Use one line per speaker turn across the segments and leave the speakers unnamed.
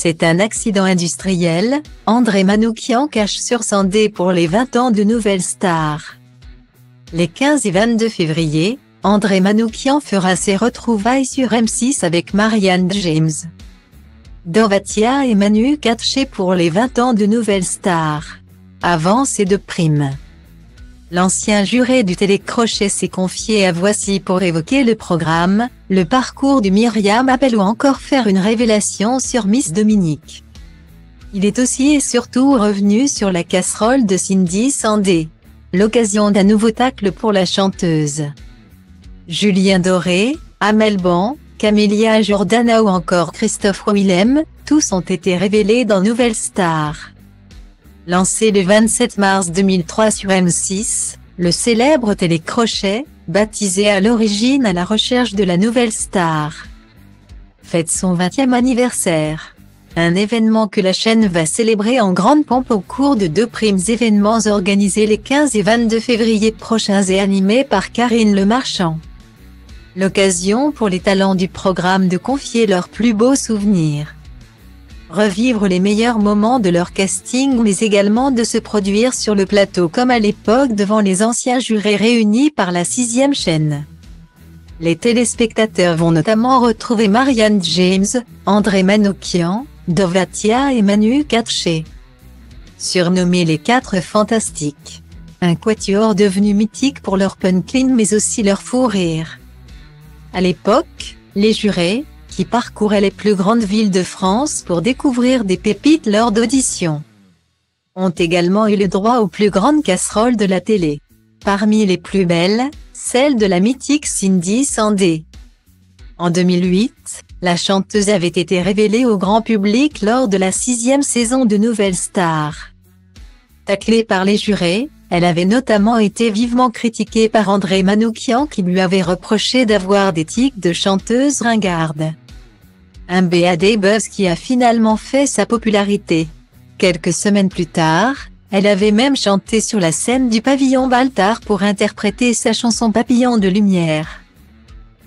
C'est un accident industriel, André Manoukian cache sur Sandé pour les 20 ans de Nouvelle Star. Les 15 et 22 février, André Manoukian fera ses retrouvailles sur M6 avec Marianne James, Dovatia et Manu Katché pour les 20 ans de Nouvelle Star. Avance et de prime. L'ancien juré du télécrochet s'est confié à Voici pour évoquer le programme, le parcours de Myriam Appel ou encore faire une révélation sur Miss Dominique. Il est aussi et surtout revenu sur la casserole de Cindy Sandé. L'occasion d'un nouveau tacle pour la chanteuse. Julien Doré, Amel Ban, Camélia Jordana ou encore Christophe Willem, tous ont été révélés dans Nouvelle Star. Lancé le 27 mars 2003 sur M6, le célèbre télécrochet, baptisé à l'origine À la recherche de la Nouvelle Star, fête son 20e anniversaire. Un événement que la chaîne va célébrer en grande pompe au cours de 2 primes événements organisés les 15 et 22 février prochains et animés par Karine Le Marchand. L'occasion pour les talents du programme de confier leurs plus beaux souvenirs, revivre les meilleurs moments de leur casting mais également de se produire sur le plateau comme à l'époque devant les anciens jurés réunis par la 6e chaîne. Les téléspectateurs vont notamment retrouver Marianne James, André Manoukian, Dovatia et Manu Katché. Surnommés les 4 Fantastiques. Un quatuor devenu mythique pour leur punchline mais aussi leur fou rire. À l'époque, les jurés, qui parcouraient les plus grandes villes de France pour découvrir des pépites lors d'auditions, ont également eu le droit aux plus grandes casseroles de la télé. Parmi les plus belles, celle de la mythique Cindy Sandé. En 2008, la chanteuse avait été révélée au grand public lors de la 6e saison de Nouvelle Star. Taclée par les jurés, elle avait notamment été vivement critiquée par André Manoukian qui lui avait reproché d'avoir des tics de chanteuse ringarde. Un bad buzz qui a finalement fait sa popularité. Quelques semaines plus tard, elle avait même chanté sur la scène du pavillon Baltard pour interpréter sa chanson Papillon de lumière.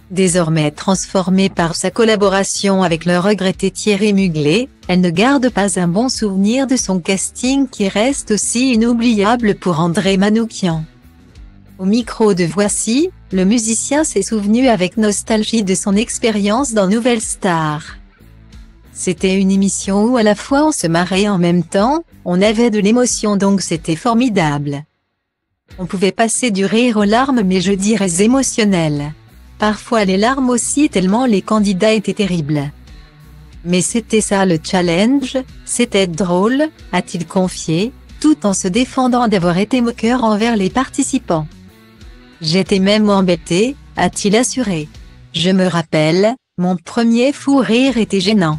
Désormais transformée par sa collaboration avec le regretté Thierry Mugler, elle ne garde pas un bon souvenir de son casting qui reste aussi inoubliable pour André Manoukian. Au micro de Voici, le musicien s'est souvenu avec nostalgie de son expérience dans Nouvelle Star. C'était une émission où à la fois on se marrait et en même temps, on avait de l'émotion donc c'était formidable. On pouvait passer du rire aux larmes mais je dirais émotionnel. Parfois les larmes aussi tellement les candidats étaient terribles. Mais c'était ça le challenge, c'était drôle, a-t-il confié, tout en se défendant d'avoir été moqueur envers les participants. J'étais même embêté, a-t-il assuré. Je me rappelle, mon premier fou rire était gênant.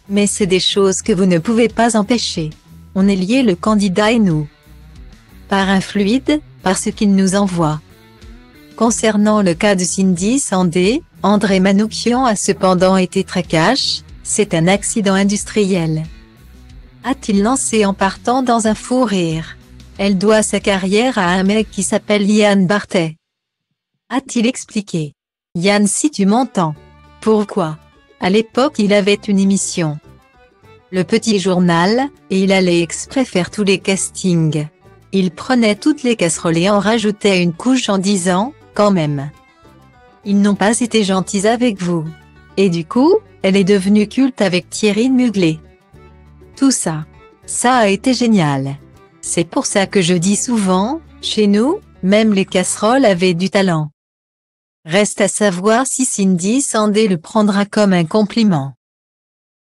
Mais c'est des choses que vous ne pouvez pas empêcher. On est liés le candidat et nous. Par un fluide, par ce qu'il nous envoie. Concernant le cas de Cindy Sandé, André Manoukian a cependant été très cash, c'est un accident industriel, a-t-il lancé en partant dans un fou rire. Elle doit sa carrière à un mec qui s'appelle Yann Barthès, a-t-il expliqué. Yann si tu m'entends. Pourquoi? À l'époque il avait une émission, Le Petit Journal, et il allait exprès faire tous les castings. Il prenait toutes les casseroles et en rajoutait une couche en disant, quand même, ils n'ont pas été gentils avec vous. Et du coup, elle est devenue culte avec Thierry Mugler. Tout ça a été génial. C'est pour ça que je dis souvent, chez nous, même les casseroles avaient du talent. Reste à savoir si Cindy Sandé le prendra comme un compliment.